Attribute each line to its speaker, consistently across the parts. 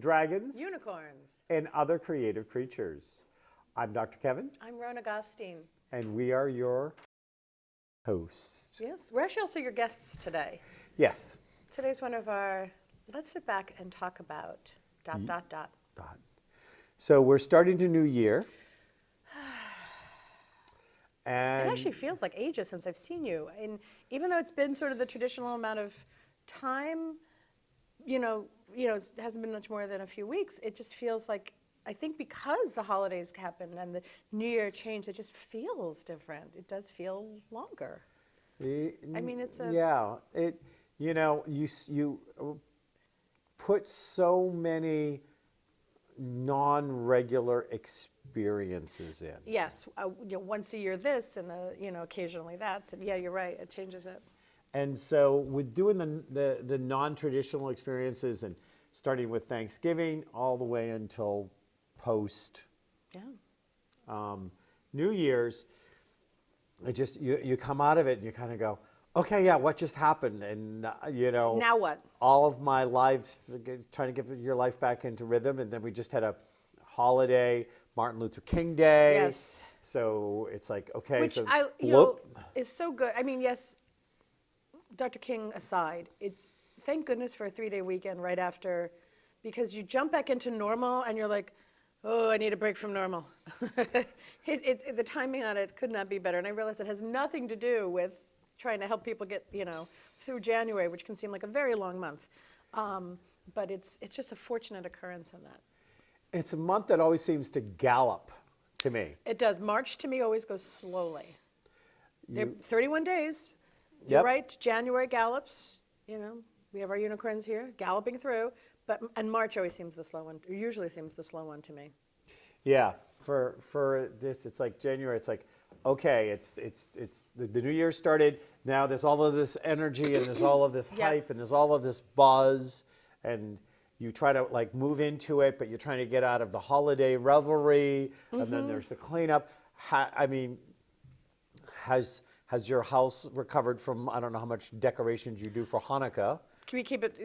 Speaker 1: dragons,
Speaker 2: unicorns,
Speaker 1: and other creative creatures. I'm Dr. Kevin.
Speaker 2: I'm Rona Gofstein.
Speaker 1: And we are your hosts.
Speaker 2: Yes, we're actually also your guests today.
Speaker 1: Yes.
Speaker 2: Today's one of our, let's sit back and talk about ...
Speaker 1: So we're starting a new year. And
Speaker 2: it actually feels like ages since I've seen you. And even though it's been sort of the traditional amount of time, it hasn't been much more than a few weeks. It just feels like, I think because the holidays happened and the New Year changed, it just feels different. It does feel longer. I mean, it's a...
Speaker 1: Yeah. You put so many non-regular experiences in.
Speaker 2: Yes. Once a year this and, occasionally that. So, yeah, you're right. It changes it.
Speaker 1: And so with doing the non-traditional experiences and starting with Thanksgiving all the way until post New Year's, it just you come out of it and you kind of go, okay, yeah, what just happened? And
Speaker 2: now what?
Speaker 1: All of my life, trying to get your life back into rhythm, and then we just had a holiday, Martin Luther King Day.
Speaker 2: Yes.
Speaker 1: So it's like, okay,
Speaker 2: which
Speaker 1: so
Speaker 2: is so good. I mean, yes, Dr. King aside, thank goodness for a 3-day weekend right after, because you jump back into normal and you're like, oh, I need a break from normal. The timing on it could not be better. And I realize it has nothing to do with trying to help people get, through January, which can seem like a very long month. But it's just a fortunate occurrence in that.
Speaker 1: It's a month that always seems to gallop to me.
Speaker 2: It does. March to me always goes slowly. They're 31 days.
Speaker 1: Yep.
Speaker 2: You're right. January gallops. We have our unicorns here galloping through. And March always seems the slow one. Usually seems the slow one to me.
Speaker 1: Yeah. For this, it's like January. It's like, okay, it's the new year started. Now there's all of this energy and there's all of this hype and there's all of this buzz, and you try to like move into it, but you're trying to get out of the holiday revelry, and then there's the cleanup. Has your house recovered from, I don't know how much decorations you do for Hanukkah?
Speaker 2: Can we keep it,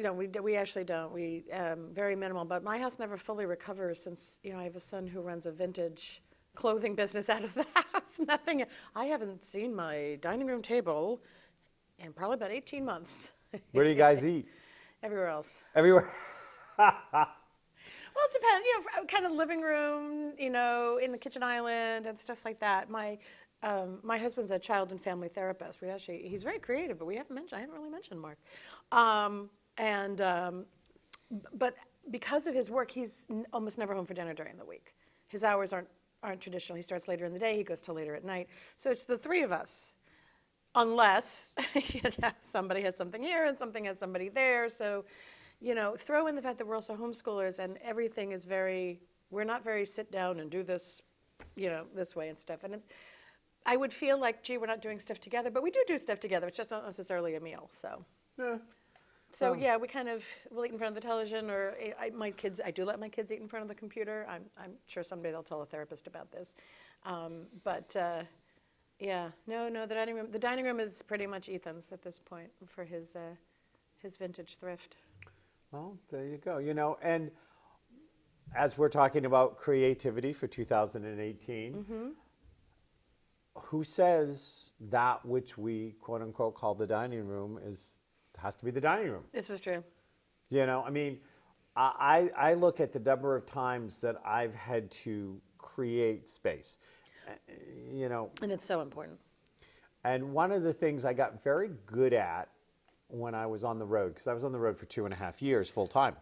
Speaker 2: we actually don't. We, very minimal, but my house never fully recovers since, I have a son who runs a vintage clothing business out of the house. Nothing, I haven't seen my dining room table in probably about 18 months.
Speaker 1: Where do you guys eat?
Speaker 2: Everywhere else.
Speaker 1: Everywhere?
Speaker 2: Well, it depends, kind of living room, in the kitchen island and stuff like that. My husband's a child and family therapist. He's very creative, but I haven't really mentioned Mark. But because of his work, he's almost never home for dinner during the week. His hours aren't traditional. He starts later in the day, he goes till later at night. So it's the three of us, unless somebody has something here and something has somebody there. So, throw in the fact that we're also homeschoolers and everything is we're not very sit down and do this, this way and stuff. And I would feel like, gee, we're not doing stuff together, but we do stuff together. It's just not necessarily a meal, so.
Speaker 1: Yeah.
Speaker 2: So yeah, we'll eat in front of the television, or I do let my kids eat in front of the computer. I'm sure someday they'll tell a therapist about this. Yeah, no, the dining room is pretty much Ethan's at this point for his vintage thrift.
Speaker 1: Well, there you go. And as we're talking about creativity for 2018, who says that which we quote unquote call the dining room has to be the dining room?
Speaker 2: This is true.
Speaker 1: I look at the number of times that I've had to create space,
Speaker 2: And it's so important.
Speaker 1: And one of the things I got very good at when I was on the road, because I was on the road for 2.5 years full time.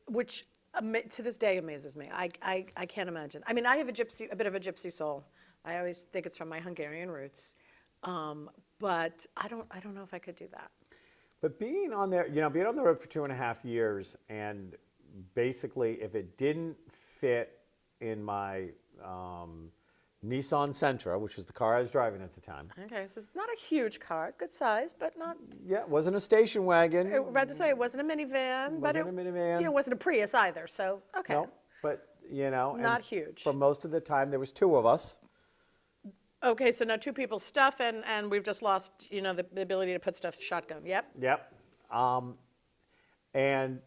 Speaker 2: Which to this day amazes me. I can't imagine. I mean, I have a bit of a gypsy soul. I always think it's from my Hungarian roots. But I don't know if I could do that.
Speaker 1: But being on there, being on the road for 2.5 years, and basically if it didn't fit in my Nissan Sentra, which was the car I was driving at the time.
Speaker 2: Okay, so it's not a huge car, good size, but not...
Speaker 1: Yeah, it wasn't a station wagon.
Speaker 2: I was about to say, it wasn't a minivan, but it wasn't a Prius either, so, okay.
Speaker 1: No, but,
Speaker 2: not huge.
Speaker 1: For most of the time, there was two of us.
Speaker 2: Okay, so now two people's stuff, and we've just lost, the ability to put stuff shotgun. Yep.
Speaker 1: Yep. And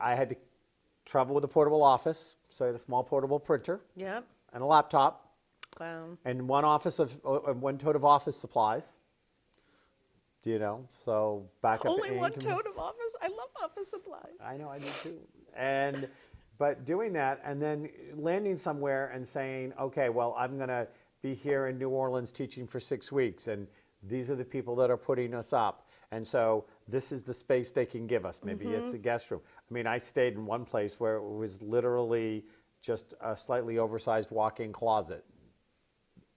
Speaker 1: I had to travel with a portable office, so I had a small portable printer
Speaker 2: Yep.
Speaker 1: and a laptop
Speaker 2: Wow.
Speaker 1: and one tote of office supplies. So backup
Speaker 2: Only one
Speaker 1: ink.
Speaker 2: tote of office. I love office supplies.
Speaker 1: I know, I do too. But doing that and then landing somewhere and saying, okay, well, I'm going to be here in New Orleans teaching for 6 weeks, and these are the people that are putting us up. And so this is the space they can give us. Maybe it's a guest room. I mean, I stayed in one place where it was literally just a slightly oversized walk-in closet.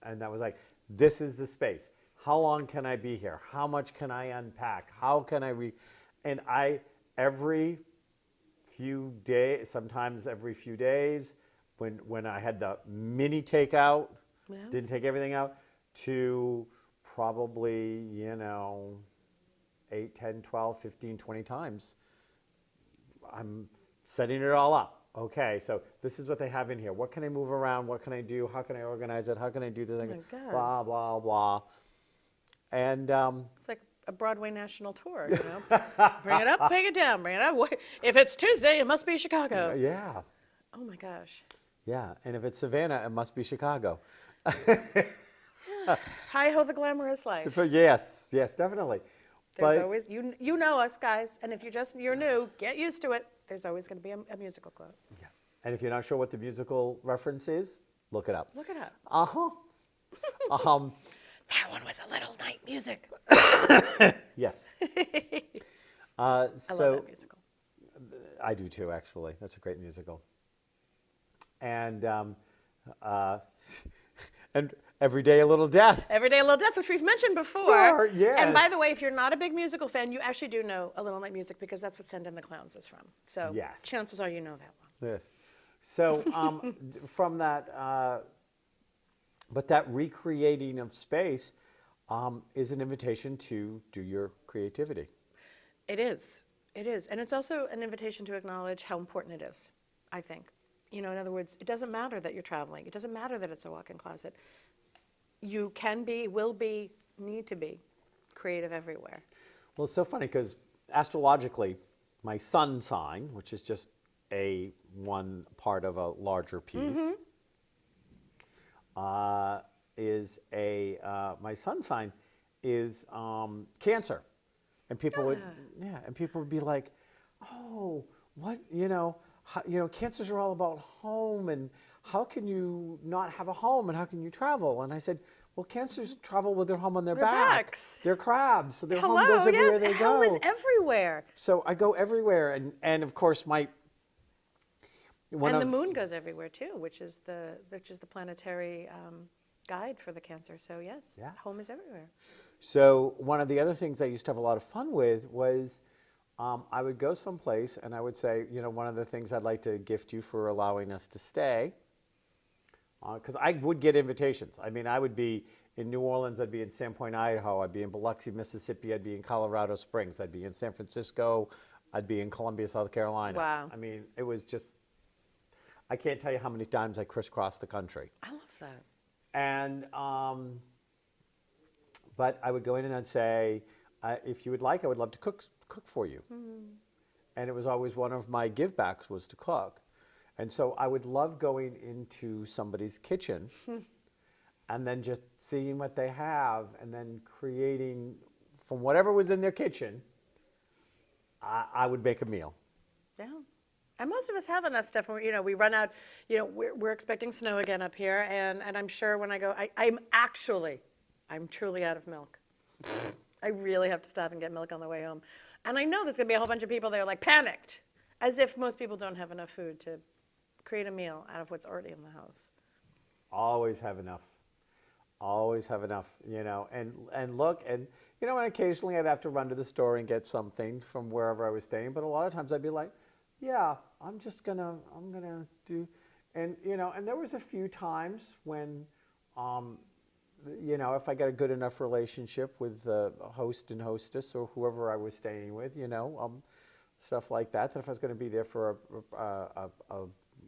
Speaker 1: And that was like, this is the space. How long can I be here? How much can I unpack? How can and every few days, sometimes every few days, when I had the mini takeout,
Speaker 2: Yeah.
Speaker 1: didn't take everything out, to probably, 8, 10, 12, 15, 20 times. I'm setting it all up. Okay, so this is what they have in here. What can I move around? What can I do? How can I organize it? How can I do this?
Speaker 2: Oh my God.
Speaker 1: Blah, blah, blah. And
Speaker 2: It's like a Broadway national tour, Bring it up, take it down, bring it up. If it's Tuesday, it must be Chicago.
Speaker 1: yeah,
Speaker 2: Oh my gosh.
Speaker 1: yeah. And if it's Savannah, it must be Chicago.
Speaker 2: Hi-ho, the glamorous life.
Speaker 1: But yes, definitely.
Speaker 2: There's
Speaker 1: But
Speaker 2: always, you know us guys, and if you're new, get used to it. There's always going to be a musical quote.
Speaker 1: yeah. And if you're not sure what the musical reference is, look it up.
Speaker 2: Look it up.
Speaker 1: Uh-huh.
Speaker 2: That one was a little night music.
Speaker 1: Yes.
Speaker 2: I
Speaker 1: So
Speaker 2: love that musical.
Speaker 1: I do too, actually. That's a great musical. And and Every Day a Little Death.
Speaker 2: Every Day a Little Death, which we've mentioned before.
Speaker 1: Sure, yes.
Speaker 2: And by the way, if you're not a big musical fan, you actually do know A Little Night Music because that's what Send in the Clowns is from. So
Speaker 1: Yes.
Speaker 2: chances are you know that one.
Speaker 1: Yes. So from that, but that recreating of space is an invitation to do your creativity.
Speaker 2: It is. It is. And it's also an invitation to acknowledge how important it is, I think. In other words, it doesn't matter that you're traveling. It doesn't matter that it's a walk-in closet. You can be, will be, need to be creative everywhere.
Speaker 1: Well, it's so funny because astrologically, my sun sign, which is just one part of a larger piece, my sun sign is Cancer, and people would be like, oh, what cancers are all about home, and how can you not have a home, and how can you travel? And I said, well, cancers travel with their home on their
Speaker 2: backs.
Speaker 1: They're crabs, so their home
Speaker 2: Hello,
Speaker 1: goes everywhere they go.
Speaker 2: home is everywhere.
Speaker 1: So I go everywhere, and of course the
Speaker 2: moon goes everywhere too, which is the planetary guide for the Cancer. So yes, home is everywhere.
Speaker 1: So one of the other things I used to have a lot of fun with was I would go someplace and I would say, one of the things I'd like to gift you for allowing us to stay, because I would get invitations. I mean, I would be in New Orleans, I'd be in Sandpoint, Idaho, I'd be in Biloxi, Mississippi, I'd be in Colorado Springs, I'd be in San Francisco, I'd be in Columbia, South Carolina.
Speaker 2: Wow.
Speaker 1: I mean, it was just, I can't tell you how many times I crisscrossed the country.
Speaker 2: I love that.
Speaker 1: And, but I would go in and I'd say, if you would like, I would love to cook for you. And it was always one of my give backs was to cook. And so I would love going into somebody's kitchen and then just seeing what they have and then creating from whatever was in their kitchen, I would make a meal.
Speaker 2: Yeah. And most of us have enough stuff when we run out. We're expecting snow again up here, and I'm sure when I go, I'm truly out of milk. I really have to stop and get milk on the way home. And I know there's going to be a whole bunch of people there like panicked, as if most people don't have enough food to create a meal out of what's already in the house.
Speaker 1: Always have enough. Always have enough, and look, and and occasionally I'd have to run to the store and get something from wherever I was staying, but a lot of times I'd be like, yeah, I'm gonna do, and and there was a few times when, if I got a good enough relationship with the host and hostess or whoever I was staying with, stuff like that, that if I was going to be there for a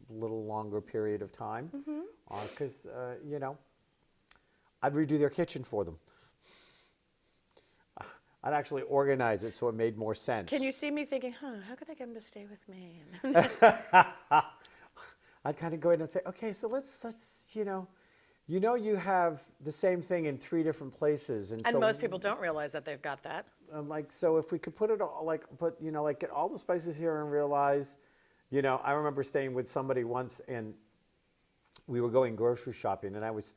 Speaker 1: little longer period of time, because, I'd redo their kitchen for them. I'd actually organize it so it made more sense.
Speaker 2: Can you see me thinking, how could I get him to stay with me?
Speaker 1: I'd kind of go in and say, okay, so let's you have the same thing in 3 different places, and so
Speaker 2: most people don't realize that they've got that.
Speaker 1: I'm like, so if we could put it all, get all the spices here and realize, I remember staying with somebody once and we were going grocery shopping, and it was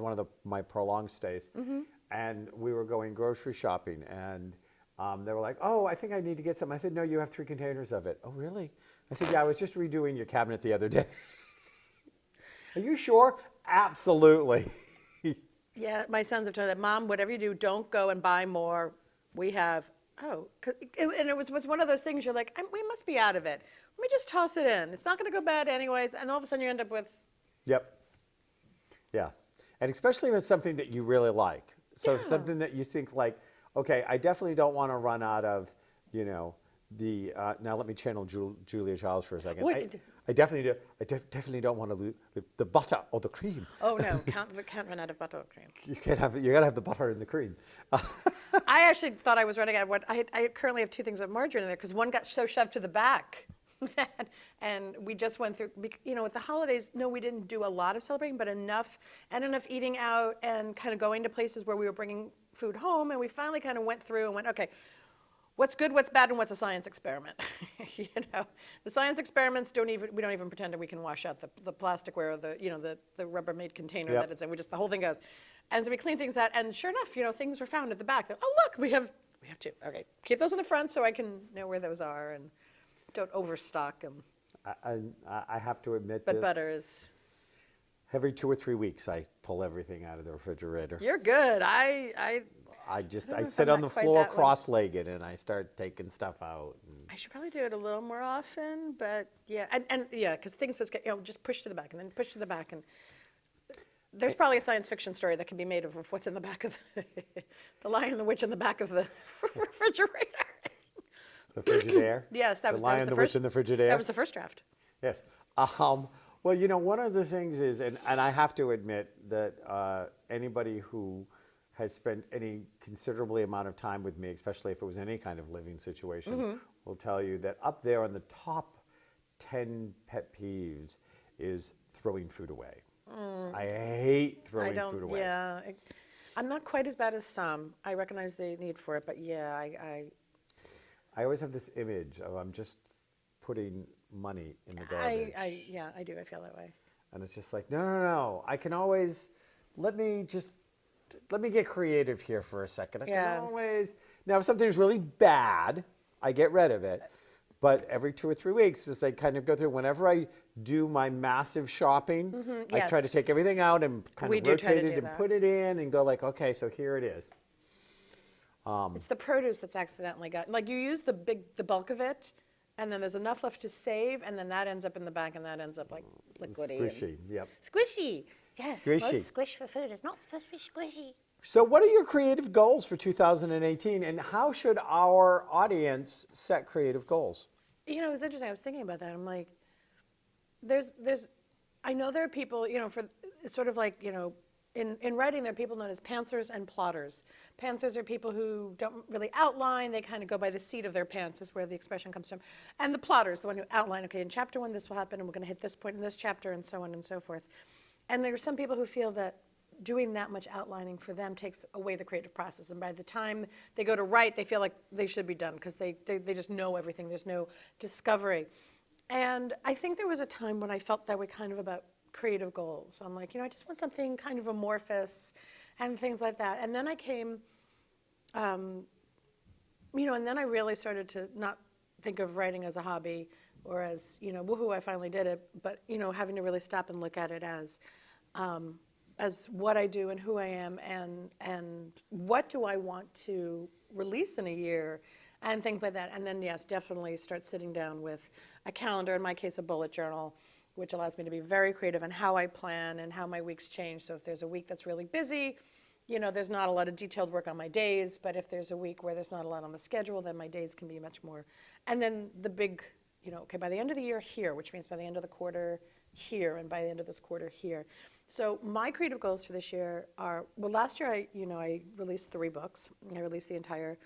Speaker 1: one of my prolonged stays, and we were going grocery shopping, and they were like, oh, I think I need to get something. I said, no, you have 3 containers of it. Oh, really? I said, yeah, I was just redoing your cabinet the other day. Are you sure? Absolutely.
Speaker 2: Yeah, my sons have told me that, Mom, whatever you do, don't go and buy more. We have, and it was one of those things you're like, we must be out of it. Let me just toss it in. It's not going to go bad anyways. And all of a sudden you end up with.
Speaker 1: Yep. Yeah. And especially if it's something that you really like. So if it's something that you think like, okay, I definitely don't want to run out of, now let me channel Julia Childs for a second. I definitely do. I definitely don't want to lose the butter or the cream.
Speaker 2: Oh no, can't run out of butter or cream.
Speaker 1: You gotta have the butter and the cream.
Speaker 2: I actually thought I was running out of what I currently have 2 things of margarine in there because one got so shoved to the back. And we just went through, with the holidays, no, we didn't do a lot of celebrating, but enough eating out and kind of going to places where we were bringing food home. And we finally kind of went through and went, okay, what's good, what's bad, and what's a science experiment? The science experiments we don't even pretend that we can wash out the plasticware or the Rubbermaid container that it's in. The whole thing goes. And so we clean things out, and sure enough, things were found at the back. Oh, look, we have 2. Okay, keep those in the front so I can know where those are and don't overstock them.
Speaker 1: I have to admit
Speaker 2: But butter is.
Speaker 1: Every 2 or 3 weeks, I pull everything out of the refrigerator.
Speaker 2: You're good. I
Speaker 1: sit on the floor cross-legged and I start taking stuff out.
Speaker 2: I should probably do it a little more often, but yeah, and yeah, because things just get just pushed to the back and then pushed to the back, and there's probably a science fiction story that can be made of what's in the back of the Lion and the Witch in the back of the refrigerator.
Speaker 1: The Frigidaire?
Speaker 2: Yes, that was the first.
Speaker 1: Lion, the Witch, and the Frigidaire?
Speaker 2: That was the first draft.
Speaker 1: Yes. Well, one of the things is, and I have to admit that anybody who has spent any considerably amount of time with me, especially if it was any kind of living situation, will tell you that up there on the top 10 pet peeves is throwing food away. I hate throwing food away.
Speaker 2: Yeah, I'm not quite as bad as some. I recognize the need for it, but yeah,
Speaker 1: I always have this image of I'm just putting money in the garbage.
Speaker 2: I do. I feel that way.
Speaker 1: And it's just like, no. I can always, let me get creative here for a second. I can always, now if something's really bad, I get rid of it. But every 2 or 3 weeks, as I kind of go through, whenever I do my massive shopping, I try to take everything out and kind of rotate it and put it in and go like, okay, so here it is.
Speaker 2: It's the produce that's accidentally got, like you use the bulk of it, and then there's enough left to save, and then that ends up in the back, and that ends up like liquidy.
Speaker 1: Squishy, yep.
Speaker 2: Squishy, yes.
Speaker 1: Squishy.
Speaker 3: Most squish for food is not supposed to be squishy.
Speaker 1: So what are your creative goals for 2018, and how should our audience set creative goals?
Speaker 2: It was interesting. I was thinking about that. I'm like, I know there are people, for it's sort of like, in writing, there are people known as pantsers and plotters. Pantsers are people who don't really outline. They kind of go by the seat of their pants is where the expression comes from. And the plotters, the one who outline, okay, in chapter 1 this will happen, and we're going to hit this point in this chapter, and so on and so forth. And there are some people who feel that doing that much outlining for them takes away the creative process. And by the time they go to write, they feel like they should be done because they just know everything. There's no discovery. And I think there was a time when I felt that way kind of about creative goals. I'm like, I just want something kind of amorphous and things like that. And then I came, and then I really started to not think of writing as a hobby or as, woohoo, I finally did it, but, having to really stop and look at it as what I do and who I am and what do I want to release in a year and things like that. And then, yes, definitely start sitting down with a calendar, in my case, a bullet journal, which allows me to be very creative in how I plan and how my weeks change. So if there's a week that's really busy, there's not a lot of detailed work on my days, but if there's a week where there's not a lot on the schedule, then my days can be much more. And then the big, okay, by the end of the year here, which means by the end of the quarter here, and by the end of this quarter here. So my creative goals for this year are, well, last year I released 3 books. I released the entire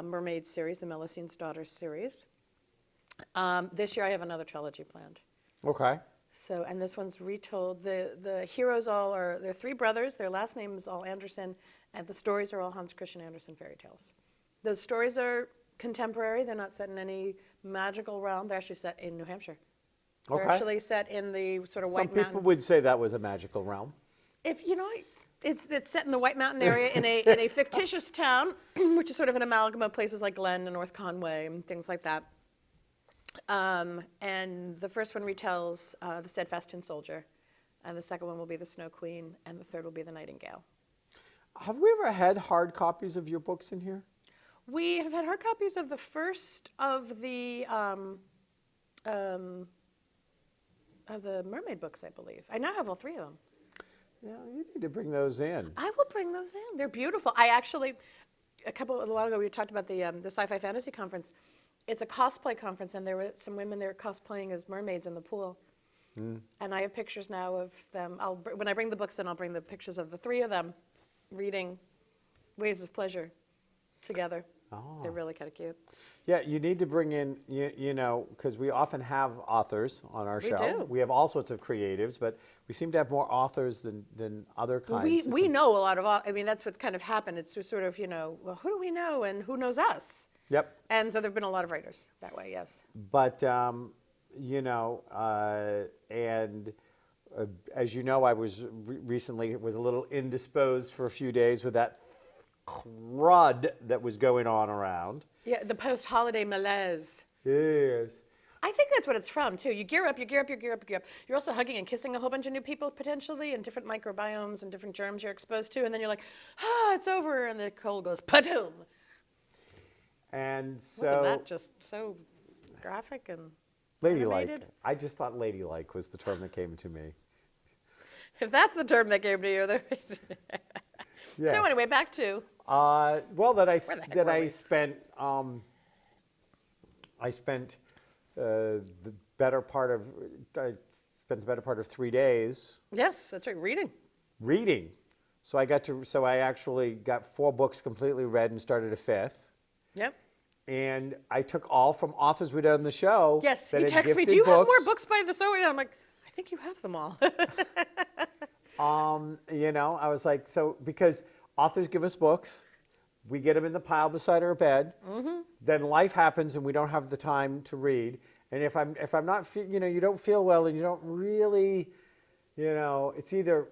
Speaker 2: Mermaid series, the Melisine's Daughters series. This year I have another trilogy planned.
Speaker 1: Okay.
Speaker 2: So, and this one's retold. The heroes they're 3 brothers. Their last name is all Anderson, and the stories are all Hans Christian Andersen fairy tales. Those stories are contemporary. They're not set in any magical realm. They're actually set in New Hampshire. They're
Speaker 1: Okay.
Speaker 2: actually set in the sort of
Speaker 1: Some
Speaker 2: White
Speaker 1: people
Speaker 2: Mountain.
Speaker 1: would say that was a magical realm.
Speaker 2: If you know, it's set in the White Mountain area in a fictitious town, which is sort of an amalgam of places like Glen and North Conway and things like that. And the first one retells the Steadfast Tin Soldier, and the second one will be the Snow Queen, and the third will be the Nightingale.
Speaker 1: Have we ever had hard copies of your books in here?
Speaker 2: We have had hard copies of the first of the mermaid books, I believe. I now have all 3 of them.
Speaker 1: Yeah, you need to bring those in.
Speaker 2: I will bring those in. They're beautiful. I actually, a while ago, we talked about the Sci-Fi Fantasy Conference. It's a cosplay conference, and there were some women there cosplaying as mermaids in the pool. And I have pictures now of them. When I bring the books in, I'll bring the pictures of the 3 of them reading Waves of Pleasure together.
Speaker 1: Oh.
Speaker 2: They're really kind of cute.
Speaker 1: Yeah, you need to bring in, because we often have authors on our
Speaker 2: We
Speaker 1: show.
Speaker 2: do.
Speaker 1: We have all sorts of creatives, but we seem to have more authors than other kinds.
Speaker 2: We know a lot of, I mean, that's what's kind of happened. It's just sort of, well, who do we know and who knows us?
Speaker 1: Yep.
Speaker 2: And so there have been a lot of writers that way, yes.
Speaker 1: But, as you know, I was recently was a little indisposed for a few days with that crud that was going on around.
Speaker 2: Yeah, the post-holiday malaise.
Speaker 1: Yes.
Speaker 2: I think that's what it's from, too. You gear up, you gear up, you gear up, you gear up. You're also hugging and kissing a whole bunch of new people, potentially, and different microbiomes and different germs you're exposed to, and then you're like, it's over, and the cold goes, pa-doom.
Speaker 1: And so...
Speaker 2: Wasn't that just so graphic and
Speaker 1: ladylike.
Speaker 2: animated?
Speaker 1: I just thought ladylike was the term that came to me.
Speaker 2: If that's the term that came to you, there.
Speaker 1: Yes.
Speaker 2: So anyway, back to.
Speaker 1: Well, that I
Speaker 2: Where the heck
Speaker 1: that
Speaker 2: were
Speaker 1: I
Speaker 2: we?
Speaker 1: spent the better part of 3 days
Speaker 2: Yes, that's right, reading.
Speaker 1: reading. So I actually got 4 books completely read and started a 5th.
Speaker 2: Yep.
Speaker 1: And I took all from authors we did on the show.
Speaker 2: Yes,
Speaker 1: that
Speaker 2: he
Speaker 1: had
Speaker 2: texts me,
Speaker 1: gifted
Speaker 2: do you have more books by the so? I'm like, I think you have them all.
Speaker 1: I was like, so because authors give us books, we get them in the pile beside our bed.
Speaker 2: Mm-hmm.
Speaker 1: Then life happens and we don't have the time to read. And if I'm not, you don't feel well and you don't really, it's either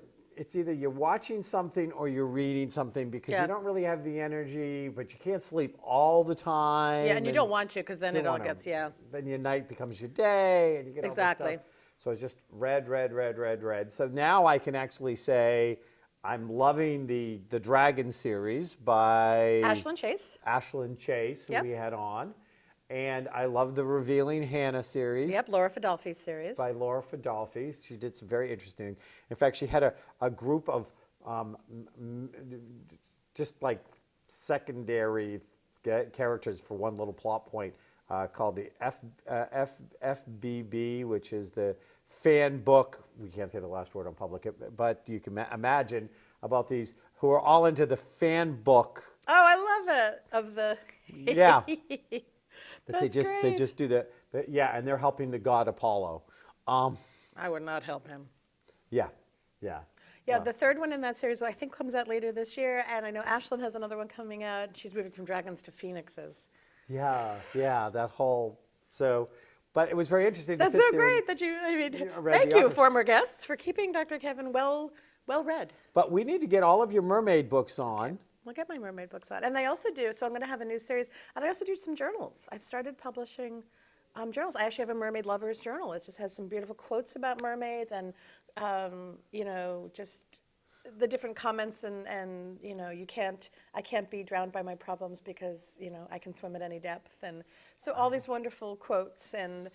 Speaker 1: you're watching something or you're reading something because
Speaker 2: Yeah.
Speaker 1: you don't really have the energy, but you can't sleep all the time.
Speaker 2: Yeah, and you don't want to because then
Speaker 1: don't
Speaker 2: it all
Speaker 1: wanna-
Speaker 2: gets, yeah.
Speaker 1: Then your night becomes your day, and you get all this
Speaker 2: Exactly.
Speaker 1: stuff. So it's just read. So now I can actually say I'm loving the Dragon series by
Speaker 2: Ashlyn Chase.
Speaker 1: Ashlyn Chase, who
Speaker 2: Yep.
Speaker 1: we had on, and I love the Revealing Hannah series.
Speaker 2: Yep, Laura Fadolfi's series.
Speaker 1: By Laura Fadolfi. She did some very interesting. In fact, she had a group of just like secondary characters for one little plot point called the FBB, which is the fan book. We can't say the last word on public, but you can imagine about these who are all into the fan book.
Speaker 2: Oh, I love it. Of the.
Speaker 1: Yeah. That they
Speaker 2: That's great.
Speaker 1: just do and they're helping the god Apollo.
Speaker 2: I would not help him.
Speaker 1: Yeah.
Speaker 2: Yeah, the third one in that series, I think, comes out later this year, and I know Ashlyn has another one coming out. She's moving from dragons to phoenixes.
Speaker 1: Yeah, that whole, but it was very interesting
Speaker 2: That's
Speaker 1: to sit
Speaker 2: so
Speaker 1: there
Speaker 2: great
Speaker 1: and-
Speaker 2: that you,
Speaker 1: read
Speaker 2: thank
Speaker 1: the
Speaker 2: you,
Speaker 1: authors.
Speaker 2: former guests, for keeping Dr. Kevin well read.
Speaker 1: But we need to get all of your mermaid books on.
Speaker 2: I'll get my mermaid books out. And I also do, so I'm going to have a new series, and I also do some journals. I've started publishing journals. I actually have a mermaid lovers journal. It just has some beautiful quotes about mermaids and, just the different comments and I can't be drowned by my problems because, I can swim at any depth. And so all these wonderful quotes and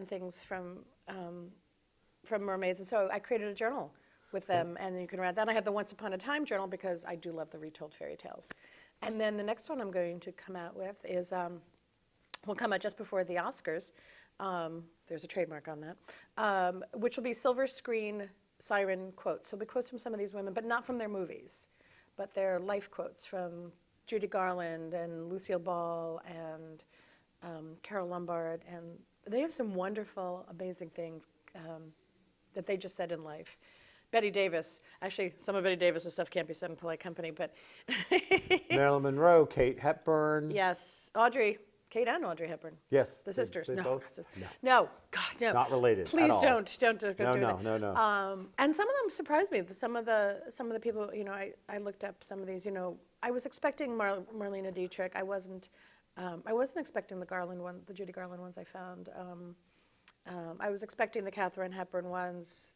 Speaker 2: things from mermaids. And so I created a journal with them, and you can read that. I have the Once Upon a Time journal because I do love the retold fairy tales. And then the next one I'm going to come out with is, will come out just before the Oscars. There's a trademark on that, which will be silver screen siren quotes. So we quotes from some of these women, but not from their movies, but their life quotes from Judy Garland and Lucille Ball and Carol Lombard, and they have some wonderful, amazing things that they just said in life. Betty Davis, actually, some of Betty Davis's stuff can't be said in polite company, but
Speaker 1: Marilyn Monroe, Kate Hepburn.
Speaker 2: yes, Kate and Audrey Hepburn.
Speaker 1: Yes.
Speaker 2: The sisters.
Speaker 1: They
Speaker 2: No,
Speaker 1: both?
Speaker 2: not sisters.
Speaker 1: No.
Speaker 2: No, God, no.
Speaker 1: Not related at
Speaker 2: Please
Speaker 1: all.
Speaker 2: don't do
Speaker 1: No,
Speaker 2: that.
Speaker 1: no.
Speaker 2: And some of them surprised me. Some of the people, I looked up some of these. I was expecting Marlene Dietrich. I wasn't expecting the Judy Garland ones I found. I was expecting the Katharine Hepburn ones.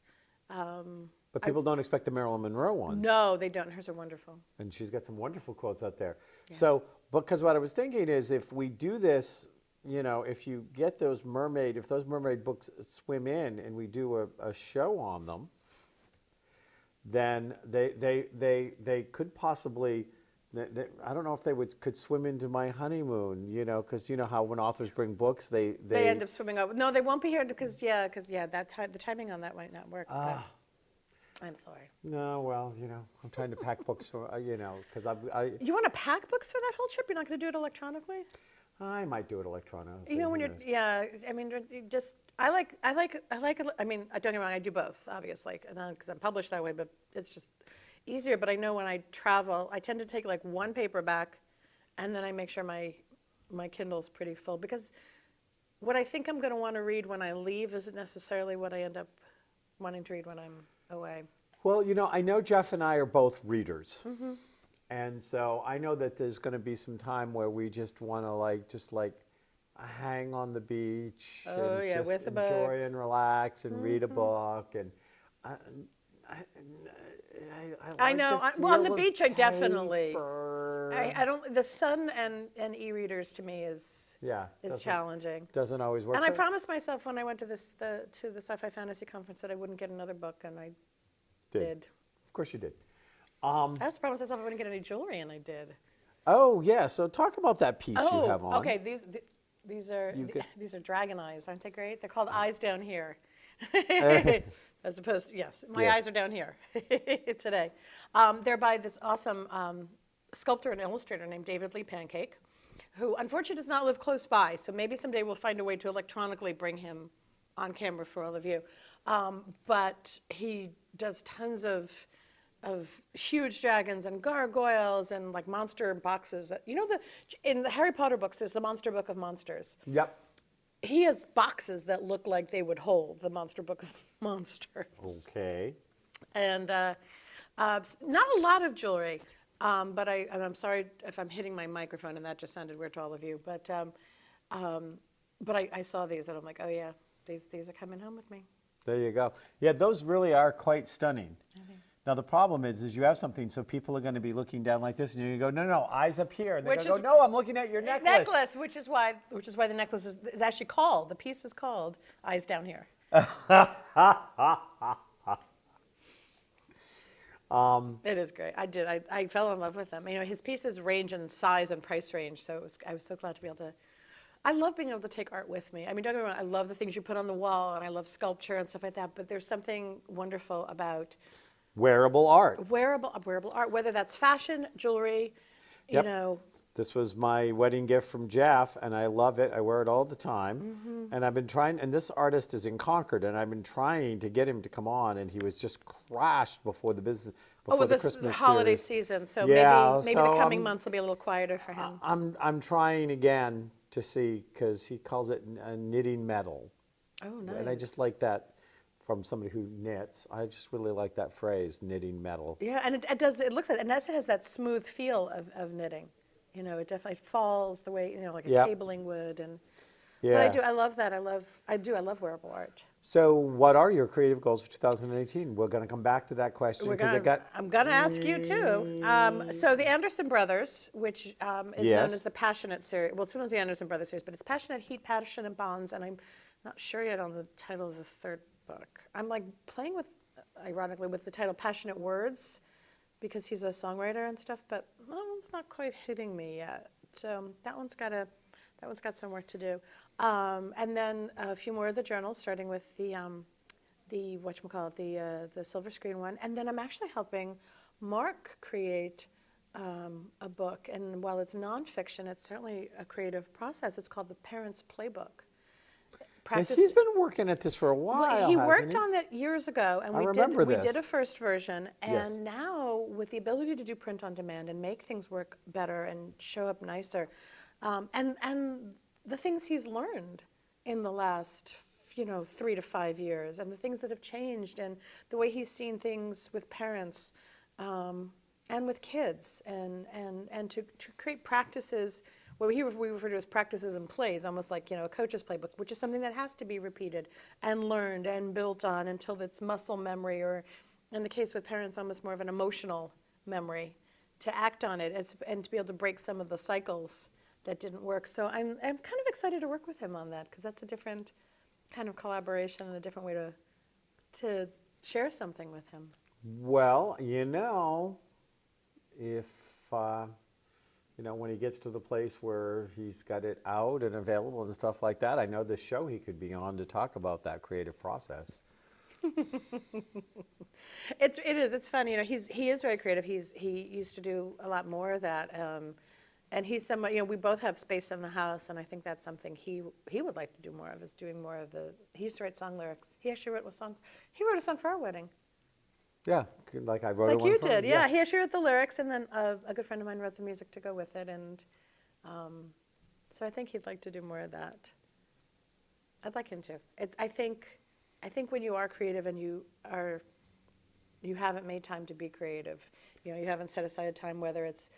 Speaker 1: But people don't expect the Marilyn Monroe ones.
Speaker 2: No, they don't. Hers are wonderful.
Speaker 1: And she's got some wonderful quotes out there. Yeah. So, because what I was thinking is if we do this, if you get if those mermaid books swim in and we do a show on them, then they could possibly, I don't know if they could swim into my honeymoon, because how when authors bring books, they
Speaker 2: end up swimming over. No, they won't be here because the timing on that might not work. I'm sorry.
Speaker 1: No, well, I'm trying to pack books for, because
Speaker 2: You want to pack books for that whole trip? You're not going to do it electronically?
Speaker 1: I might do it electronically.
Speaker 2: When you're, I mean, don't get me wrong, I do both, obviously, because I'm published that way, but it's just easier. But I know when I travel, I tend to take like one paperback, and then I make sure my Kindle's pretty full, because what I think I'm going to want to read when I leave isn't necessarily what I end up wanting to read when I'm away.
Speaker 1: Well, I know Jeff and I are both readers. Mm-hmm. And so I know that there's going to be some time where we just want to hang on the beach and just
Speaker 2: with a book.
Speaker 1: Enjoy and relax and read a book. And
Speaker 2: I know. Well, on the beach, I definitely.
Speaker 1: paper.
Speaker 2: I don't. The sun and e-readers to me is challenging.
Speaker 1: Doesn't always work.
Speaker 2: And I promised myself when I went to the Sci-Fi Fantasy Conference that I wouldn't get another book, and I did.
Speaker 1: Of course you did.
Speaker 2: I also promised myself I wouldn't get any jewelry, and I did.
Speaker 1: Oh yeah. So talk about that piece you have on.
Speaker 2: Okay. These are dragon eyes, aren't they great? They're called eyes down here. As opposed to, yes, my eyes are down here today. They're by this awesome sculptor and illustrator named David Lee Pancake, who unfortunately does not live close by, so maybe someday we'll find a way to electronically bring him on camera for all of you. But he does tons of huge dragons and gargoyles and like monster boxes. In the Harry Potter books, there's the Monster Book of Monsters.
Speaker 1: Yep.
Speaker 2: He has boxes that look like they would hold the Monster Book of Monsters.
Speaker 1: Okay.
Speaker 2: And not a lot of jewelry, but I'm sorry if I'm hitting my microphone and that just sounded weird to all of you. But I saw these and I'm like, oh yeah, these are coming home with me.
Speaker 1: There you go. Yeah, those really are quite stunning.
Speaker 2: Okay.
Speaker 1: Now the problem is you have something, so people are going to be looking down like this, and you're going to go, no, eyes up here. And they're going to go, no, I'm looking at your necklace.
Speaker 2: Necklace, which is why the necklace is actually called. The piece is called Eyes Down Here. It is great. I fell in love with them. His pieces range in size and price range, so I was so glad to be able to. I love being able to take art with me. Don't get me wrong, I love the things you put on the wall, and I love sculpture and stuff like that. But there's something wonderful about
Speaker 1: wearable art.
Speaker 2: Wearable art, whether that's fashion, jewelry,
Speaker 1: This was my wedding gift from Jeff, and I love it. I wear it all the time. Mm-hmm. And I've been trying, and this artist is in Concord, and I've been trying to get him to come on, and he was just crashed before the Christmas
Speaker 2: holiday
Speaker 1: series.
Speaker 2: season. So
Speaker 1: yeah,
Speaker 2: maybe the coming months will be a little quieter for him.
Speaker 1: I'm trying again to see, because he calls it knitting metal.
Speaker 2: Oh, nice.
Speaker 1: And I just like that. From somebody who knits, I just really like that phrase, knitting metal.
Speaker 2: Yeah, and it does. It looks like, and it has that smooth feel of knitting. It definitely falls the way like a cabling would, and.
Speaker 1: Yeah.
Speaker 2: But I love that. I love wearable art.
Speaker 1: So, what are your creative goals for 2018? We're going to come back to that question
Speaker 2: I'm going to ask you too. So the Anderson Brothers, which is known as the Passionate series. Well, it's known as the Anderson Brothers series, but it's Passionate Heat, Passionate Bonds, and I'm not sure yet on the title of the third book. I'm like playing with, ironically, with the title Passionate Words, because he's a songwriter and stuff, but that one's not quite hitting me yet. So that one's got some work to do. And then a few more of the journals, starting with whatchamacallit, the silver screen one. And then I'm actually helping Mark create a book. And while it's nonfiction, it's certainly a creative process. It's called The Parent's Playbook.
Speaker 1: Yeah, he's been working at this for a while,
Speaker 2: Well, he
Speaker 1: hasn't
Speaker 2: worked
Speaker 1: he?
Speaker 2: on it years ago, and
Speaker 1: I
Speaker 2: we
Speaker 1: remember
Speaker 2: did
Speaker 1: this.
Speaker 2: a first version. And
Speaker 1: Yes.
Speaker 2: now, with the ability to do print on demand and make things work better and show up nicer, and the things he's learned in the last 3 to 5 years, and the things that have changed, and the way he's seen things with parents and with kids, and to create practices. What we refer to as practices and plays, almost like a coach's playbook, which is something that has to be repeated and learned and built on until it's muscle memory, or in the case with parents, almost more of an emotional memory to act on it and to be able to break some of the cycles that didn't work. So I'm kind of excited to work with him on that, because that's a different kind of collaboration and a different way to share something with him.
Speaker 1: Well, if when he gets to the place where he's got it out and available and stuff like that, I know this show he could be on to talk about that creative process.
Speaker 2: It's fun. He is very creative. He used to do a lot more of that. And he's somebody, we both have space in the house, and I think that's something he would like to do more of, is doing more of he used to write song lyrics. He actually wrote a song for our wedding.
Speaker 1: Yeah, like I wrote
Speaker 2: Like
Speaker 1: one
Speaker 2: you
Speaker 1: for
Speaker 2: did,
Speaker 1: him.
Speaker 2: yeah. He actually wrote the lyrics, and then a good friend of mine wrote the music to go with it, and so I think he'd like to do more of that. I'd like him to. I think when you are creative and you haven't made time to be creative, you haven't set aside a time, whether it's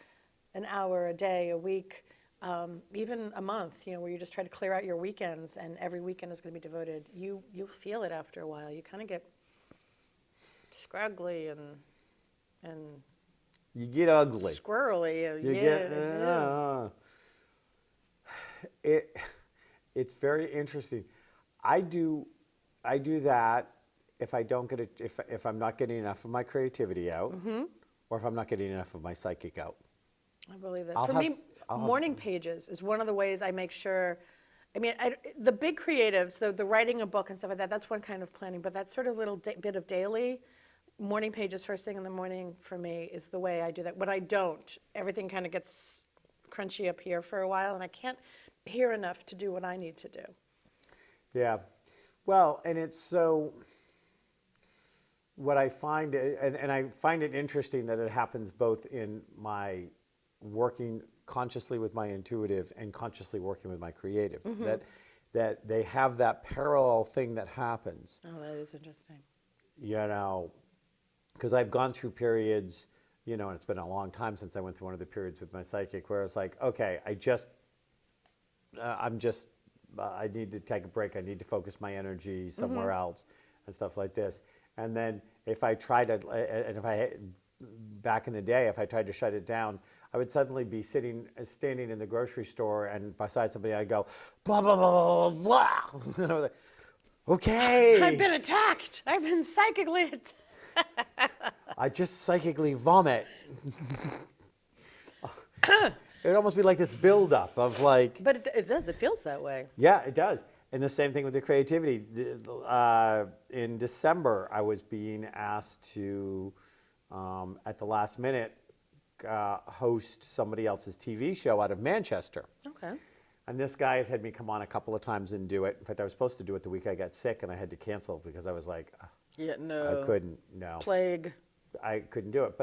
Speaker 2: an hour, a day, a week, even a month, where you just try to clear out your weekends, and every weekend is going to be devoted. You'll feel it after a while. You kind of get scraggly and
Speaker 1: You get ugly.
Speaker 2: squirrely.
Speaker 1: You get it's very interesting. I do that if I don't get it, if I'm not getting enough of my creativity out, or if I'm not getting enough of my psychic out.
Speaker 2: I believe that.
Speaker 1: I'll
Speaker 2: For
Speaker 1: have-
Speaker 2: me,
Speaker 1: I'll have-
Speaker 2: morning pages is one of the ways I make sure. I mean, the big creatives, the writing a book and stuff like that, that's one kind of planning. But that sort of little bit of daily morning pages first thing in the morning for me is the way I do that. When I don't, everything kind of gets crunchy up here for a while, and I can't hear enough to do what I need to do.
Speaker 1: Yeah. Well, and it's so, what I find, and I find it interesting that it happens both in my working consciously with my intuitive and consciously working with my creative, that they have that parallel thing that happens.
Speaker 2: Oh, that is interesting.
Speaker 1: Because I've gone through periods, and it's been a long time since I went through one of the periods with my psychic where it's like, okay, I need to take a break. I need to focus my energy somewhere else and stuff like this. And then if I tried to, back in the day, if I tried to shut it down, I would suddenly be standing in the grocery store, and beside somebody, I'd go, blah, blah, blah, blah, blah. And I was like, okay.
Speaker 2: I've been attacked. I've been psychically attacked.
Speaker 1: I just psychically vomit. It'd almost be like this buildup of like.
Speaker 2: But it does. It feels that way.
Speaker 1: Yeah, it does. And the same thing with the creativity. In December, I was being asked to, at the last minute, host somebody else's TV show out of Manchester.
Speaker 2: Okay.
Speaker 1: And this guy has had me come on a couple of times and do it. In fact, I was supposed to do it the week I got sick, and I had to cancel because I was like,
Speaker 2: Yeah, no.
Speaker 1: I couldn't, no.
Speaker 2: Plague.
Speaker 1: I couldn't do it.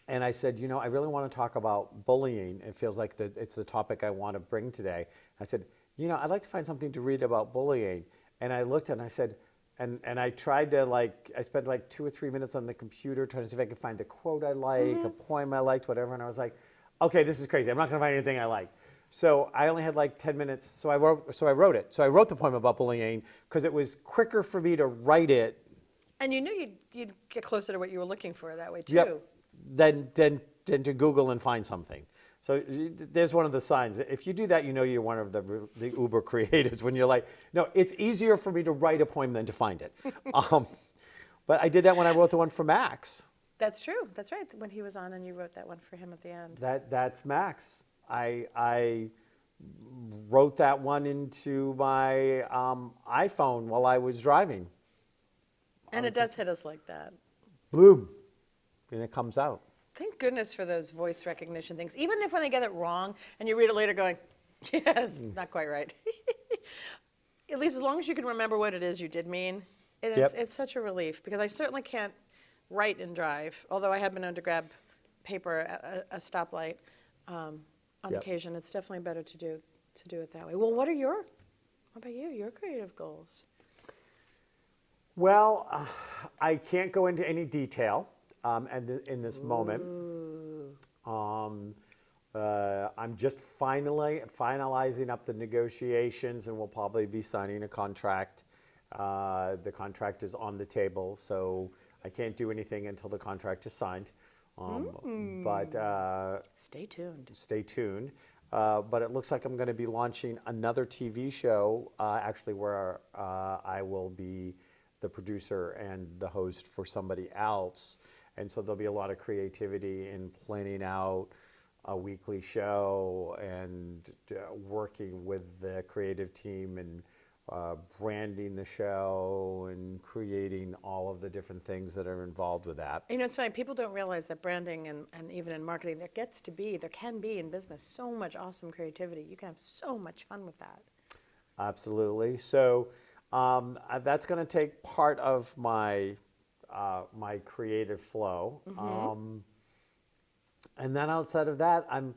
Speaker 1: And I said, I really want to talk about bullying. It feels like it's the topic I want to bring today. I said, I'd like to find something to read about bullying. And I looked and I said, and I tried to I spent 2 or 3 minutes on the computer trying to see if I could find a quote I like, a poem I liked, whatever. And I was like, okay, this is crazy. I'm not going to find anything I like. So I only had 10 minutes. So I wrote it. So I wrote the poem about bullying because it was quicker for me to write it.
Speaker 2: And you knew you'd get closer to what you were looking for that way too.
Speaker 1: Yep. Than to Google and find something. So there's one of the signs. If you do that, you're one of the uber creatives when you're like, no, it's easier for me to write a poem than to find it. But I did that when I wrote the one for Max.
Speaker 2: That's true. That's right. When he was on and you wrote that one for him at the end.
Speaker 1: That's Max. I wrote that one into my iPhone while I was driving.
Speaker 2: And it does hit us like that.
Speaker 1: Boom, and it comes out.
Speaker 2: Thank goodness for those voice recognition things. Even if when they get it wrong and you read it later going, yes, not quite right. At least as long as you can remember what it is you did mean, it's such a relief because I certainly can't write and drive, although I have been known to grab paper at a stoplight on occasion. It's definitely better to do it that way. Well, what about you, your creative goals?
Speaker 1: Well, I can't go into any detail in this moment. I'm just finalizing up the negotiations, and we'll probably be signing a contract. The contract is on the table, so I can't do anything until the contract is signed. But
Speaker 2: Stay tuned.
Speaker 1: Stay tuned. But it looks like I'm going to be launching another TV show, actually, where I will be the producer and the host for somebody else. And so there'll be a lot of creativity in planning out a weekly show and working with the creative team and branding the show and creating all of the different things that are involved with that.
Speaker 2: You know, it's funny, people don't realize that branding and even in marketing, there can be in business so much awesome creativity. You can have so much fun with that.
Speaker 1: Absolutely. So that's going to take part of my my creative flow. And then outside of that, I'm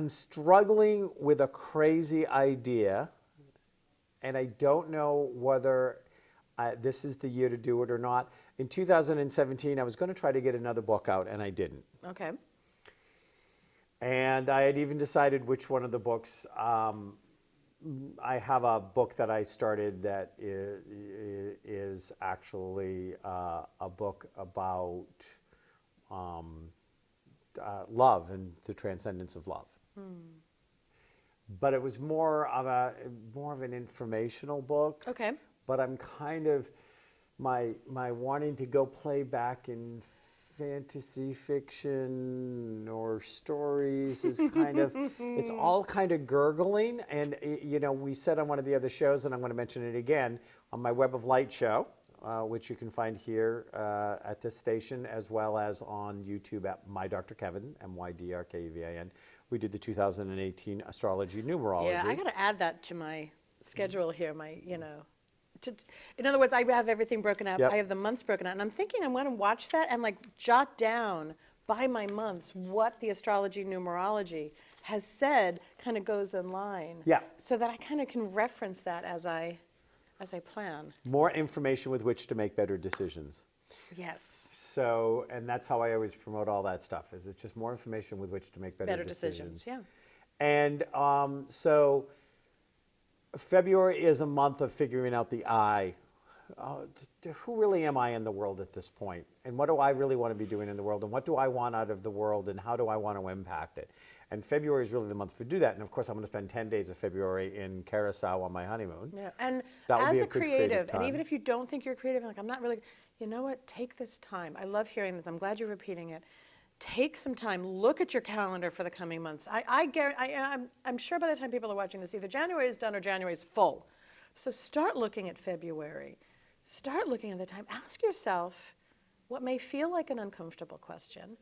Speaker 1: struggling with a crazy idea, and I don't know whether this is the year to do it or not. In 2017, I was going to try to get another book out, and I didn't.
Speaker 2: Okay.
Speaker 1: And I had even decided which one of the books. I have a book that I started that is actually a book about love and the transcendence of love. But it was more of an informational book.
Speaker 2: Okay.
Speaker 1: But I'm kind of my wanting to go play back in fantasy fiction or stories is kind of, it's all kind of gurgling. And, you know, we said on one of the other shows, and I'm going to mention it again, on my Web of Light show, which you can find here at this station, as well as on YouTube at My Dr. Kevin, MYDRKEVIN. We did the 2018 astrology numerology.
Speaker 2: Yeah, I got to add that to my schedule here, in other words, I have everything broken out.
Speaker 1: Yep.
Speaker 2: I have the months broken out. And I'm thinking I'm going to watch that and like jot down by my months what the astrology numerology has said kind of goes in line.
Speaker 1: Yeah.
Speaker 2: So that I kind of can reference that as I plan.
Speaker 1: More information with which to make better decisions.
Speaker 2: Yes.
Speaker 1: So, and that's how I always promote all that stuff, is it's just more information with which to make better decisions.
Speaker 2: Yeah.
Speaker 1: And so February is a month of figuring out the I. Who really am I in the world at this point? And what do I really want to be doing in the world? And what do I want out of the world? And how do I want to impact it? And February is really the month to do that. And of course, I'm going to spend 10 days of February in Curacao on my honeymoon.
Speaker 2: Yeah. And
Speaker 1: That would
Speaker 2: as
Speaker 1: be
Speaker 2: a
Speaker 1: a good
Speaker 2: creative,
Speaker 1: time.
Speaker 2: and even if you don't think you're creative, like I'm not really, you know what? Take this time. I love hearing this. I'm glad you're repeating it. Take some time. Look at your calendar for the coming months. I'm sure by the time people are watching this, either January is done or January is full. So start looking at February. Start looking at the time. Ask yourself what may feel like an uncomfortable question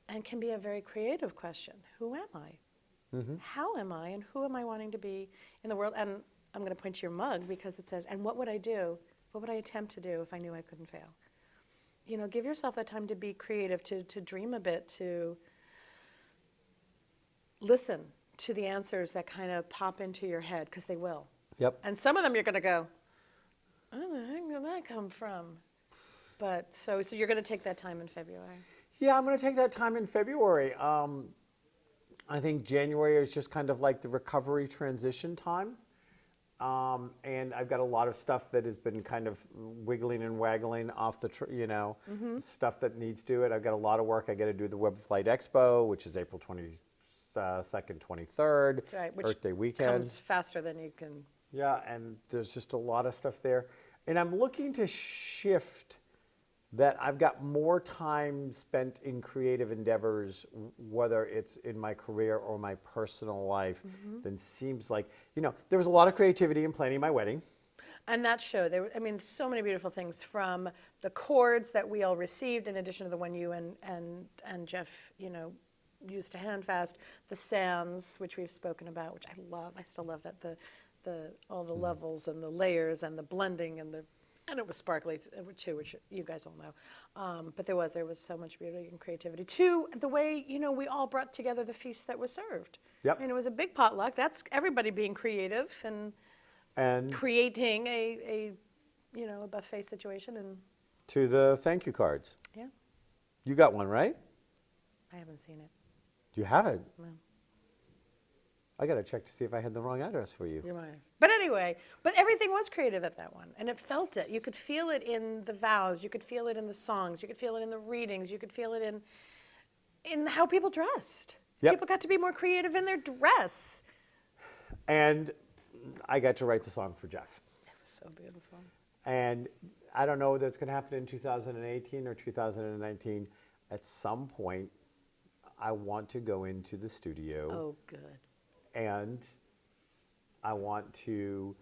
Speaker 2: and can be a very creative question. Who am I? How am I? And who am I wanting to be in the world? And I'm going to point to your mug because it says, and what would I do? What would I attempt to do if I knew I couldn't fail? You know, give yourself that time to be creative, to dream a bit, to listen to the answers that kind of pop into your head, because they will.
Speaker 1: Yep.
Speaker 2: And some of them you're going to go, where the heck did that come from? But so you're going to take that time in February.
Speaker 1: Yeah, I'm going to take that time in February. I think January is just kind of like the recovery transition time. And I've got a lot of stuff that has been kind of wiggling and waggling off the, stuff that needs to do it. I've got a lot of work. I got to do the Web Flight Expo, which is April 22nd, 23rd,
Speaker 2: That's right, which
Speaker 1: Earth Day weekend.
Speaker 2: comes faster than you can.
Speaker 1: Yeah, and there's just a lot of stuff there. And I'm looking to shift that I've got more time spent in creative endeavors, whether it's in my career or my personal life, than seems like, there was a lot of creativity in planning my wedding.
Speaker 2: And that show, I mean, so many beautiful things, from the chords that we all received, in addition to the one you and Jeff, used to handfast, the sands, which we've spoken about, which I love. I still love that, all the levels and the layers and the blending and it was sparkly too, which you guys all know. But there was so much beauty and creativity. Two, the way, we all brought together the feast that was served.
Speaker 1: Yep.
Speaker 2: I mean, it was a big potluck. That's everybody being creative and creating a buffet situation. And
Speaker 1: to the thank you cards.
Speaker 2: yeah,
Speaker 1: You got one, right?
Speaker 2: I haven't seen it.
Speaker 1: You haven't?
Speaker 2: No.
Speaker 1: I got to check to see if I had the wrong address for you.
Speaker 2: You might. But anyway, everything was creative at that one, and it felt it. You could feel it in the vows. You could feel it in the songs. You could feel it in the readings. You could feel it in how people dressed.
Speaker 1: Yep.
Speaker 2: People got to be more creative in their dress.
Speaker 1: And I got to write the song for Jeff.
Speaker 2: It was so beautiful.
Speaker 1: And I don't know whether it's going to happen in 2018 or 2019. At some point, I want to go into the studio.
Speaker 2: Oh, good.
Speaker 1: And I want to,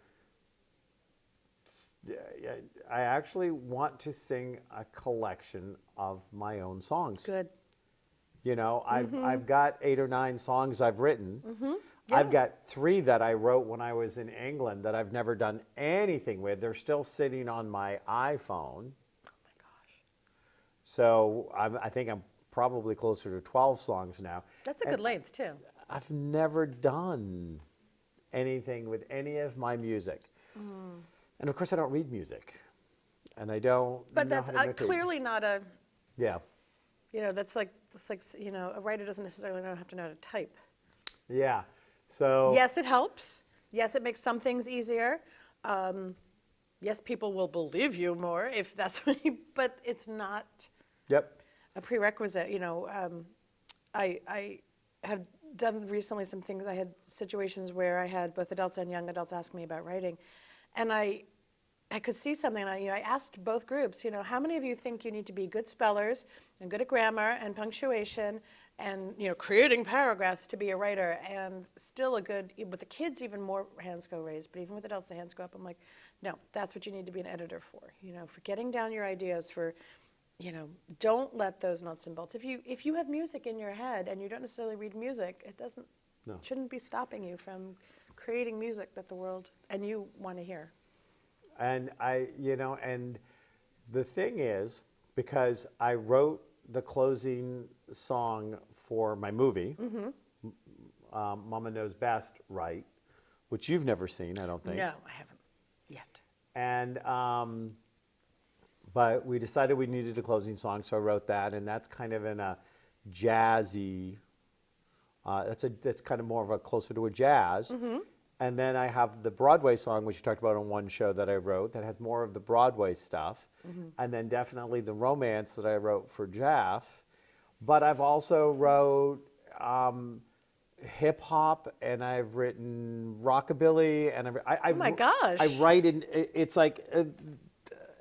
Speaker 1: I actually want to sing a collection of my own songs.
Speaker 2: Good.
Speaker 1: I've got 8 or 9 songs I've written.
Speaker 2: Yeah.
Speaker 1: I've got 3 that I wrote when I was in England that I've never done anything with. They're still sitting on my iPhone.
Speaker 2: Oh my gosh.
Speaker 1: So I think I'm probably closer to 12 songs now.
Speaker 2: That's a good length too.
Speaker 1: I've never done anything with any of my music. And of course I don't read music. And I don't
Speaker 2: But
Speaker 1: know
Speaker 2: that's
Speaker 1: how to notate.
Speaker 2: clearly not a,
Speaker 1: Yeah.
Speaker 2: that's like, a writer doesn't necessarily have to know how to type.
Speaker 1: Yeah. So
Speaker 2: Yes, it helps. Yes, it makes some things easier. Yes, people will believe you more if that's what but it's not
Speaker 1: Yep.
Speaker 2: a prerequisite. I have done recently some things. I had situations where I had both adults and young adults ask me about writing, and I could see something. And I asked both groups, how many of you think you need to be good spellers and good at grammar and punctuation and creating paragraphs to be a writer? And still with the kids, even more hands go raised, but even with adults, the hands go up. I'm like, no, that's what you need to be an editor for. For getting down your ideas, for don't let those nuts and bolts. If you have music in your head and you don't necessarily read music, it shouldn't be stopping you from creating music that the world and you want to hear.
Speaker 1: And and the thing is, because I wrote the closing song for my movie, Mama Knows Best, right? Which you've never seen, I don't think.
Speaker 2: No, I haven't yet.
Speaker 1: And but we decided we needed a closing song, so I wrote that, and that's kind of in a jazzy. That's kind of more of a closer to a jazz. And then I have the Broadway song, which you talked about on one show that I wrote, that has more of the Broadway stuff. And then definitely the romance that I wrote for Jeff. But I've also wrote hip hop, and I've written rockabilly, and
Speaker 2: Oh my gosh.
Speaker 1: I write in. It's like.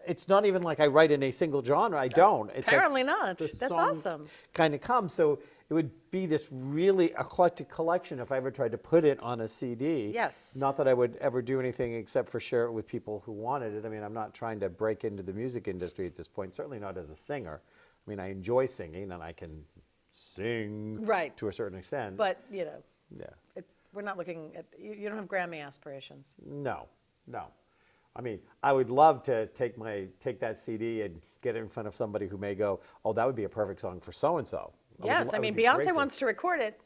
Speaker 1: It's not even like I write in a single genre. I don't. It's
Speaker 2: Apparently
Speaker 1: like
Speaker 2: not.
Speaker 1: the
Speaker 2: That's
Speaker 1: song
Speaker 2: awesome.
Speaker 1: Kind of comes. So it would be this really eclectic collection if I ever tried to put it on a CD.
Speaker 2: Yes.
Speaker 1: Not that I would ever do anything except for share it with people who wanted it. I mean, I'm not trying to break into the music industry at this point. Certainly not as a singer. I mean, I enjoy singing and I can sing
Speaker 2: Right.
Speaker 1: to a certain extent.
Speaker 2: But,
Speaker 1: yeah.
Speaker 2: we're not looking at, you don't have Grammy aspirations.
Speaker 1: No. I mean, I would love to take that CD and get it in front of somebody who may go, oh, that would be a perfect song for so-and-so.
Speaker 2: Yes, I mean, Beyonce wants to record it.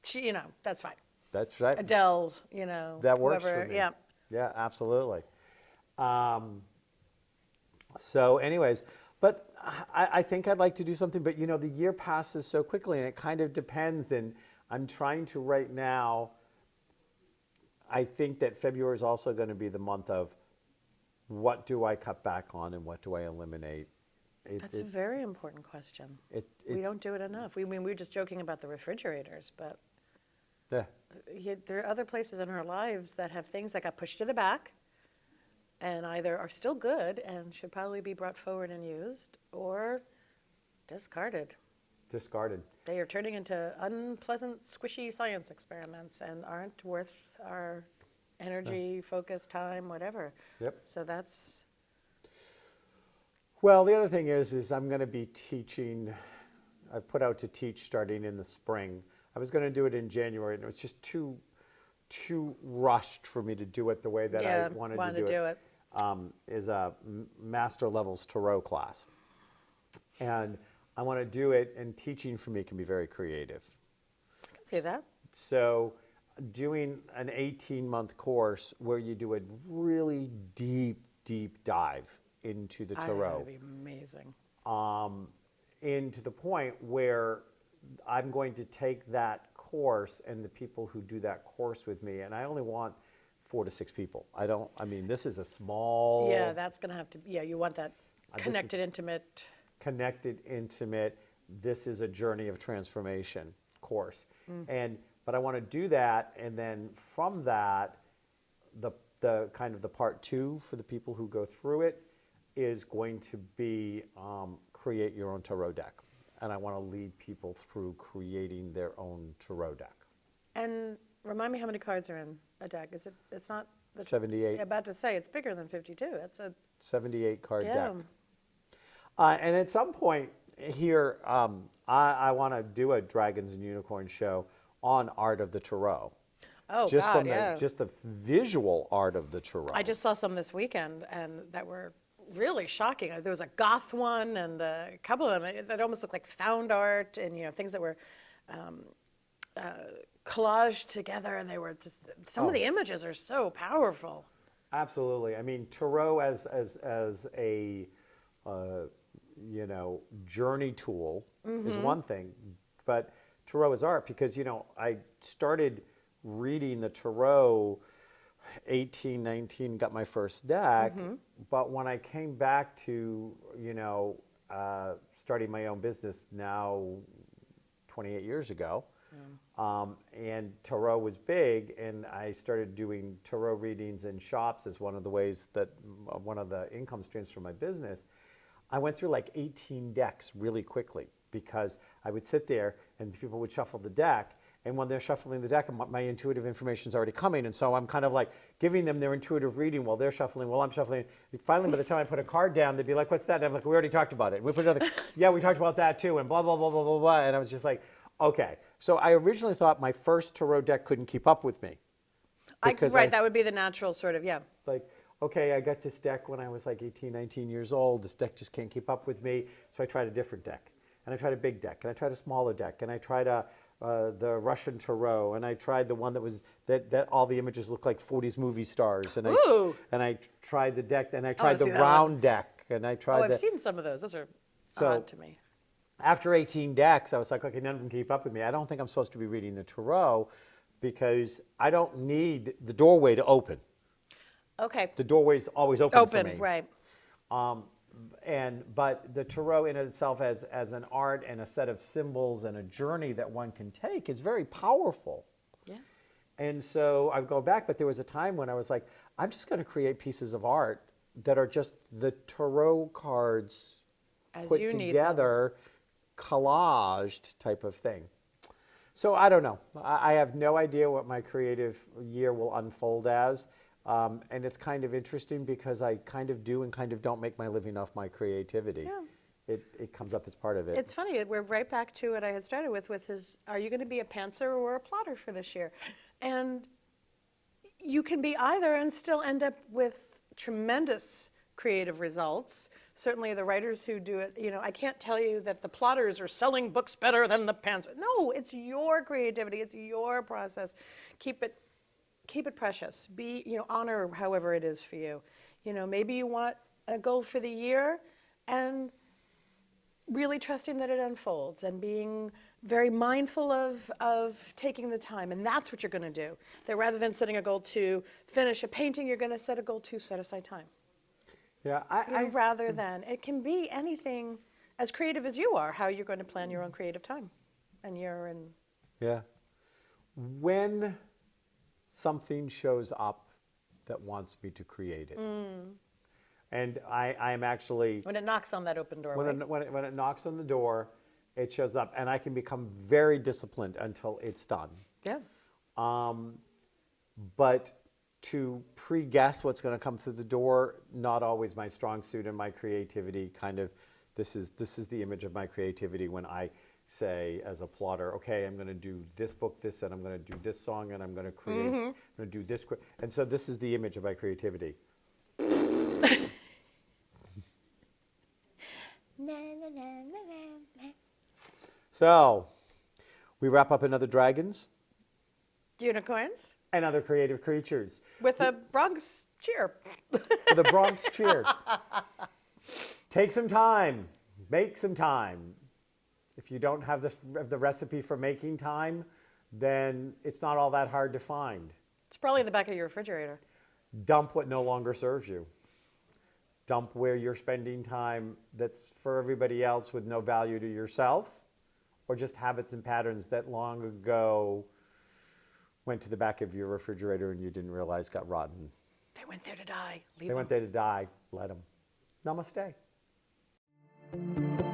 Speaker 2: She, that's fine.
Speaker 1: That's right.
Speaker 2: Adele,
Speaker 1: That works
Speaker 2: whoever,
Speaker 1: for me.
Speaker 2: yeah.
Speaker 1: Yeah, absolutely. So anyways, but I think I'd like to do something, but the year passes so quickly and it kind of depends, and I'm trying to right now, I think that February is also going to be the month of what do I cut back on and what do I eliminate.
Speaker 2: That's a very important question. We don't do it enough. We were just joking about the refrigerators, but
Speaker 1: Yeah.
Speaker 2: there are other places in our lives that have things that got pushed to the back, and either are still good and should probably be brought forward and used, or discarded.
Speaker 1: Discarded.
Speaker 2: They are turning into unpleasant, squishy science experiments and aren't worth our energy, focus, time, whatever.
Speaker 1: Yep.
Speaker 2: So that's,
Speaker 1: Well, the other thing is I'm going to be teaching. I've put out to teach starting in the spring. I was going to do it in January, and it was just too rushed for me to do it the way that I wanted to do it. Is a master levels tarot class, and I want to do it. And teaching for me can be very creative.
Speaker 2: I can see that.
Speaker 1: So, doing an 18-month course where you do a really deep dive into the tarot.
Speaker 2: That would be amazing.
Speaker 1: Into the point where I'm going to take that course and the people who do that course with me, and I only want 4 to 6 people. I mean, this is a small.
Speaker 2: Yeah, that's going to have to, you want that
Speaker 1: this
Speaker 2: connected, intimate.
Speaker 1: Connected, intimate. This is a journey of transformation course. But I want to do that, and then from that, the kind of the part 2 for the people who go through it is going to be create your own tarot deck. And I want to lead people through creating their own tarot deck.
Speaker 2: And remind me how many cards are in a deck. It's not.
Speaker 1: 78.
Speaker 2: I'm about to say, it's bigger than 52. That's a.
Speaker 1: 78 card
Speaker 2: Yeah.
Speaker 1: deck. And at some point here, I want to do a Dragons and Unicorns show on art of the tarot.
Speaker 2: Oh,
Speaker 1: Just
Speaker 2: God,
Speaker 1: from
Speaker 2: yeah.
Speaker 1: just the visual art of the tarot.
Speaker 2: I just saw some this weekend, and that were really shocking. There was a goth one, and a couple of them that almost looked like found art, and things that were collaged together, and they were just some of the images are so powerful.
Speaker 1: Absolutely. I mean, tarot as a journey tool is one thing, but tarot is art because I started reading the tarot 18, 19, got my first deck, but when I came back to starting my own business now 28 years ago, and tarot was big, and I started doing tarot readings in shops as one of the ways that one of the income streams for my business. I went through like 18 decks really quickly because I would sit there and people would shuffle the deck, and when they're shuffling the deck, my intuitive information is already coming, and so I'm kind of like giving them their intuitive reading while they're shuffling, while I'm shuffling. Finally, by the time I put a card down, they'd be like, "What's that?" And I'm like, "We already talked about it." And we put another, "Yeah, we talked about that too," and blah blah blah blah blah blah. And I was just like, "Okay." So I originally thought my first tarot deck couldn't keep up with me.
Speaker 2: That would be the natural sort of, yeah.
Speaker 1: Like, okay, I got this deck when I was like 18, 19 years old. This deck just can't keep up with me. So I tried a different deck. And I tried a big deck. And I tried a smaller deck. And I tried the Russian tarot. And I tried the one that was, that all the images looked like 40s movie stars. And I tried the deck. And I tried the round deck. And I tried
Speaker 2: I've seen some of those. Those are odd to me.
Speaker 1: After 18 decks, I was like, okay, none of them keep up with me. I don't think I'm supposed to be reading the tarot because I don't need the doorway to open.
Speaker 2: Okay.
Speaker 1: The doorway's always open for me.
Speaker 2: Right.
Speaker 1: But the tarot in itself as an art and a set of symbols and a journey that one can take is very powerful.
Speaker 2: Yeah.
Speaker 1: And so I go back, but there was a time when I was like, I'm just going to create pieces of art that are just the tarot cards
Speaker 2: As
Speaker 1: put
Speaker 2: you need
Speaker 1: together, collaged type of thing. So I don't know. I have no idea what my creative year will unfold as. And it's kind of interesting because I kind of do and kind of don't make my living off my creativity. Yeah. It comes up as part of it.
Speaker 2: It's funny. We're right back to what I had started with his, are you going to be a pantser or a plotter for this year? And you can be either and still end up with tremendous creative results. Certainly the writers who do it, I can't tell you that the plotters are selling books better than the pantser. No, it's your creativity. It's your process. Keep it precious. Honor however it is for you. Maybe you want a goal for the year and really trusting that it unfolds and being very mindful of taking the time. And that's what you're going to do. That rather than setting a goal to finish a painting, you're going to set a goal to set aside time.
Speaker 1: Yeah,
Speaker 2: rather than, it can be anything as creative as you are, how you're going to plan your own creative time. And
Speaker 1: Yeah. When something shows up that wants me to create it. And I am actually,
Speaker 2: When it knocks on that open door, right?
Speaker 1: when it knocks on the door, it shows up, and I can become very disciplined until it's done.
Speaker 2: Yeah.
Speaker 1: But to pre-guess what's going to come through the door, not always my strong suit, and my creativity kind of, this is the image of my creativity when I say as a plotter, okay, I'm going to do this book, this, and I'm going to do this song, and I'm going to create, I'm going to do this. And so this is the image of my creativity.
Speaker 3: Na, na, na, na, na, na.
Speaker 1: So we wrap up another dragons
Speaker 2: Unicorns
Speaker 1: and other creative creatures.
Speaker 2: with a Bronx cheer.
Speaker 1: The Bronx cheer. Take some time. Make some time. If you don't have the recipe for making time, then it's not all that hard to find.
Speaker 2: It's probably in the back of your refrigerator.
Speaker 1: Dump what no longer serves you. Dump where you're spending time that's for everybody else with no value to yourself, or just habits and patterns that long ago went to the back of your refrigerator and you didn't realize got rotten.
Speaker 2: They went there to die. Leave
Speaker 1: They went there to die. Let them. Namaste.
Speaker 2: them.